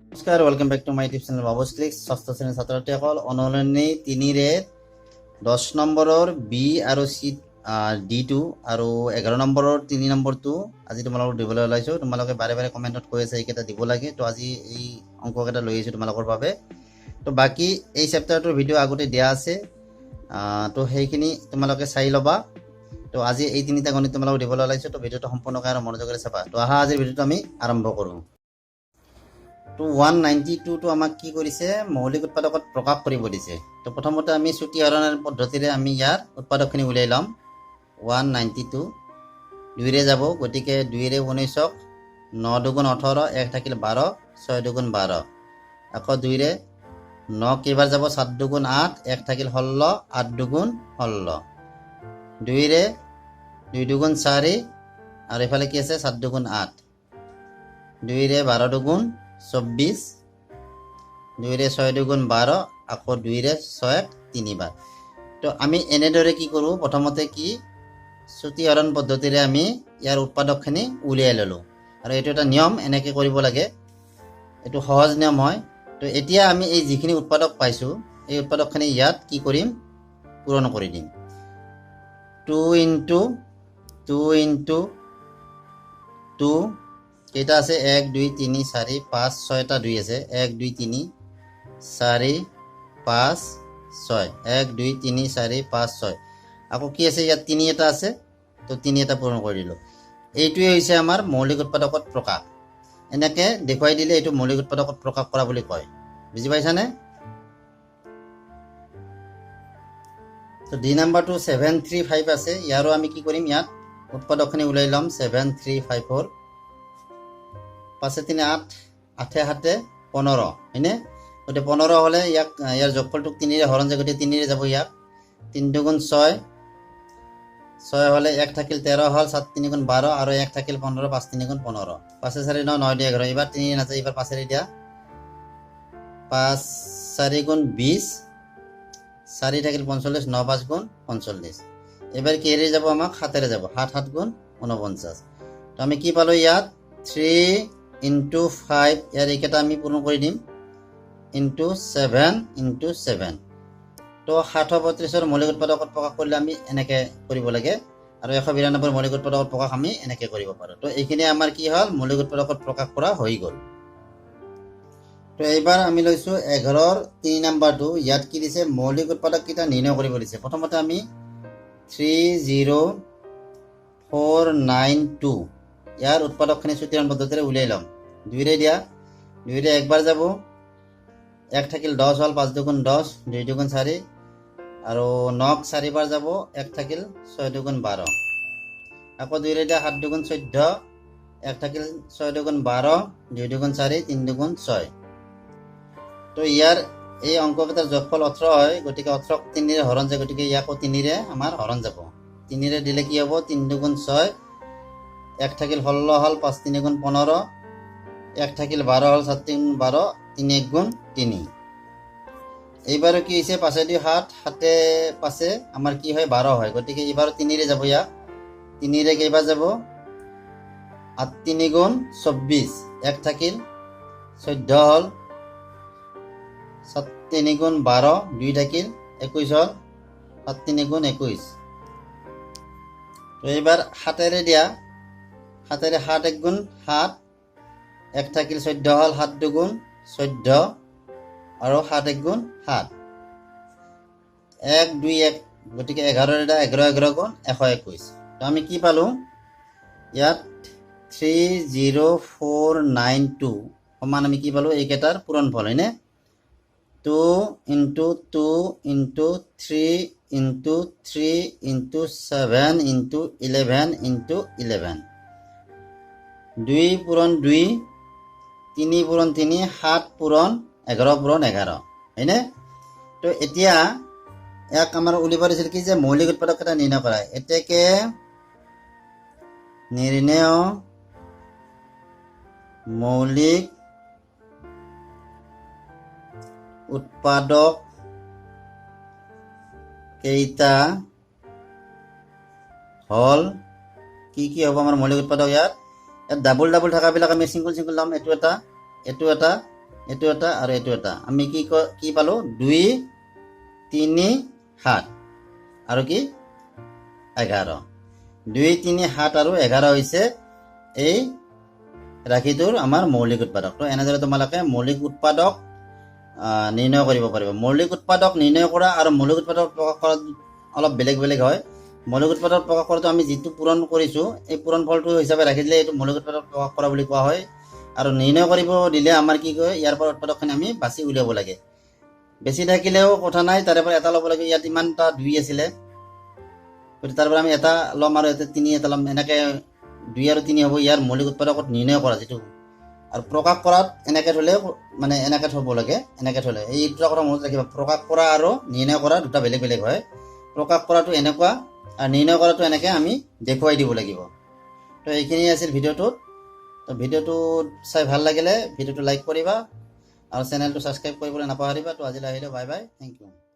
নমস্কাৰ, welcome back to my YouTube channel Babu's clicks. ষষ্ঠ শ্ৰেণীৰ ছাত্ৰ ছাত্ৰীসকল, অনুৰণী 3ৰে 10 নম্বৰৰ বি আৰু চি D2 আৰু 11 নম্বৰৰ 3 নম্বৰটো আজি তোমালোকক দিবলৈ ওলাইছোঁ। তোমালোকে বাৰে বাৰে কমেণ্টত কৈ আছে এইকেইটা দিব লাগে, তো আজি এই অংককেইটা লৈ আহিছোঁ তোমালোকৰ বাবে। তো বাকী এই চেপ্টাৰটোৰ ভিডিঅ' আগতে দিয়া আছে, তো সেইখিনি তোমালোকে চাই ল'বা। তো আজি এই তিনিটা গণিত তোমালোকক দিবলৈ ওলাইছোঁ, তো ভিডিঅ'টো সম্পূৰ্ণকৈ আৰু মনোযোগেৰে চাবা। তো আহা আজিৰ ভিডিঅ'টো আমি আৰম্ভ কৰোঁ। তো 192টো আমাক কি কৰিছে, মৌলিক উৎপাদকত প্ৰকাশ কৰিব দিছে। তো প্ৰথমতে আমি চুটি হৰণৰ পদ্ধতিৰে আমি ইয়াৰ উৎপাদকখিনি উলিয়াই ল'ম। 192 2ৰে যাব, গতিকে 2ৰে 19ক 9 দুগুণ 18, 1 থাকিল 12, 6 দুগুণ 12। আকৌ 2ৰে 9 কেইবাৰ যাব, 7 দুগুণ 8, 1 থাকিল 16, 8 দুগুণ 16। 2ৰে 2 দুগুণ 4 আৰু এইফালে কি আছে 7 দুগুণ 8। 2ৰে 12 দুগুণ 24, 2ৰে 6 দুগুণ 12, আকৌ 2ৰে 6 তিনিবাৰ। তো আমি এনেদৰে কি কৰোঁ, প্ৰথমতে কি চুটি হৰণ পদ্ধতিৰে আমি ইয়াৰ উৎপাদকখিনি উলিয়াই ল'লোঁ। আৰু এইটো এটা নিয়ম, এনেকৈ কৰিব লাগে, এইটো সহজ নিয়ম হয়। তো এতিয়া আমি এই যিখিনি উৎপাদক পাইছোঁ, এই উৎপাদকখিনি ইয়াত কি কৰিম, পূৰণ কৰি দিম। 2 × 2 × 2 কেইটা আছে, 1 2 3 4 5 6টা 2 আছে, 1 2 3 4 5 6, 1 2 3 4 5 6। আকৌ কি আছে ইয়াত 3 এটা আছে, তো 3 এটা পূৰণ কৰি দিলোঁ। এইটোৱে হৈছে আমাৰ মৌলিক উৎপাদকত প্ৰকাশ। এনেকৈ দেখুৱাই দিলে এইটো মৌলিক উৎপাদকত প্ৰকাশ কৰা বুলি কয়। বুজি পাইছানে? তো ডি নাম্বাৰটো 735 আছে, ইয়াৰো আমি কি কৰিম, ইয়াত উৎপাদকখিনি ওলাই ল'ম। 7354 5 3 8, 8 7 15, হয়নে? গতিকে 15 হ'লে ইয়াৰ যোগফলটোক 3ৰে হৰণ যায়, গতিকে 3ৰে যাব ইয়াক। 3 দুগুণ 6, 6 হ'লে 1 থাকিল 13 হ'ল, 7 3 গুণ 12 আৰু 1 থাকিল 15, 5 3 গুণ 15, 5 4 9, 9 2 11। এইবাৰ 3 নাযায়, এইবাৰ 5ৰে দিয়া। 5 4 গুণ 20, 4 থাকিল 45, 9 5 গুণ 45। এইবাৰ কিহেৰে যাব, আমাক 7ৰে যাব, 7 7 গুণ 49। তো আমি কি পালোঁ ইয়াত, 3 × 5, ইয়াৰ এইকেইটা আমি পূৰণ কৰি দিম, × 7 × 7। তো 735ৰ মৌলিক উৎপাদকত প্ৰকাশ কৰিলে আমি এনেকৈ কৰিব লাগে, আৰু 192ৰ মৌলিক উৎপাদকত প্ৰকাশ আমি এনেকৈ কৰিব পাৰোঁ। তো এইখিনি আমাৰ কি হ'ল, মৌলিক উৎপাদকত প্ৰকাশ কৰা হৈ গ'ল। তো এইবাৰ আমি লৈছোঁ 11ৰ 3 নম্বৰটো। ইয়াত কি দিছে, মৌলিক উৎপাদককেইটা নিৰ্ণয় কৰিব দিছে। প্ৰথমতে আমি 30492 ইয়াৰ উৎপাদকখিনি চুটি হৰণ পদ্ধতিৰে উলিয়াই ল'ম। 2ৰে দিয়া, 2ৰে একবাৰ যাব, 1 থাকিল 10 হ'ল, 5 দুগুণ 10, 2 দুগুণ 4 আৰু 9 4বাৰ যাব, 1 থাকিল 6 দুগুণ 12। আকৌ 2ৰে দিয়া, 7 দুগুণ 14, 1 থাকিল 6 দুগুণ 12, 2 দুগুণ 4, 3 দুগুণ 6। তো ইয়াৰ এই অংককেইটাৰ যোগফল 18 হয়, গতিকে 18ক 3ৰে হৰণ যায়, গতিকে ইয়াকো 3ৰে আমাৰ হৰণ যাব। 3ৰে দিলে কি হ'ব, 3 দুগুণ 6, 1 থাকিল 16 হ'ল, 5 3 গুণ 15, 1 থাকিল 12 হ'ল, 7 3 গুণ 12, 3 1 গুণ 3। এইবাৰো কি হৈছে, 5 2 7, 7 5 আমাৰ কি হয় 12 হয়, গতিকে এইবাৰো 3ৰে যাব। ইয়াক 3ৰে কেইবাৰ যাব, 8 3 গুণ 24, 1 থাকিল 14 হ'ল, 7 3 গুণ 12, 2 থাকিল 21 হ'ল, 7 3 গুণ 21। তো এইবাৰ 7ৰে দিয়া, 7ৰে 7 1 গুণ 7, 1 থাকিল 14 হ'ল, 7 দুগুণ 14 আৰু 7 1 গুণ 7, 1 2 1, গতিকে 11ৰে দিয়া, 11 11 গুণ 121। তো আমি কি পালোঁ ইয়াত, 30492 সমান আমি কি পালোঁ, এইকেইটাৰ পূৰণফল, হয়নে? 2 × 2 × 3 × 3 × 7 × 11 × 11, 2 পূৰণ 2, 3 পূৰণ 3, 7 পূৰণ 11 পূৰণ 11, হয়নে? তো এতিয়া ইয়াক আমাৰ উলিয়াব দিছিল কি, যে মৌলিক উৎপাদককেইটা নিৰ্ণয় কৰা। এতেকে নিৰ্ণয় মৌলিক উৎপাদক কেইটা হল, কি কি হ'ব আমাৰ মৌলিক উৎপাদক। ইয়াত ডাবল ডাবল থকাবিলাক আমি চিংগুল চিংগুল ল'ম, এইটো এটা, এইটো এটা আৰু এইটো এটা আমি কি পালো 2 3 7 আৰু কি 11 2 3 7 আৰু 11 হৈছে এই ৰাশিটোৰ আমাৰ মৌলিক উৎপাদক তো এনেদৰে তোমালোকে মৌলিক উৎপাদক নিৰ্ণয় কৰিব পাৰিবা মৌলিক উৎপাদক নিৰ্ণয় কৰা আৰু মৌলিক উৎপাদক প্ৰকাশ কৰা অলপ বেলেগ বেলেগ হয় মৌলিক উৎপাদক প্ৰকাশ কৰাটো আমি যেটো পূৰণ কৰিছো এই পূৰণ ফলটো হিচাপে ৰাখি দিলে এইটো মৌলিক উৎপাদক প্ৰকাশ কৰা বুলি কোৱা হয় আৰু নিৰ্ণয় কৰিব দিলে আমাৰ কি কয় ইয়াৰ পৰা উৎপাদকখিনি আমি বাছি উলিয়াব লাগে বেছি থাকিলেও কথা নাই তাৰে পৰা এটা ল'ব লাগে ইয়াত ইমানটা 2 আছিল তাৰ পৰা আমি এটা ল'ম আৰু এটা 3 এটা ল'ম এনেকৈ 2 আৰু 3 হ'ব ইয়াৰ মৌলিক উৎপাদকত নিৰ্ণয় কৰা যেটো আৰু প্ৰকাশ কৰাত এনেকৈ থলে মানে এনেকৈ থব লাগে এনেকৈ থলে এই দুটা কথা মনত ৰাখিবা প্ৰকাশ কৰা আৰু নিৰ্ণয় কৰা দুটা বেলেগ বেলেগ হয় প্ৰকাশ কৰাটো এনেকুৱা আৰু নিৰ্ণয় কৰাটো এনেকৈ আমি দেখুৱাই দিব লাগিব তো এইখিনি আছিল ভিডিঅ'টোত তো ভিডিঅ'টো চাই ভাল লাগিলে ভিডিঅ'টো লাইক কৰিবা আৰু চেনেলটো সাবস্ক্ৰাইব কৰিবলৈ নাপাহৰিবা তো আজিলৈ আহিলে বাই বাই থেংক ইউ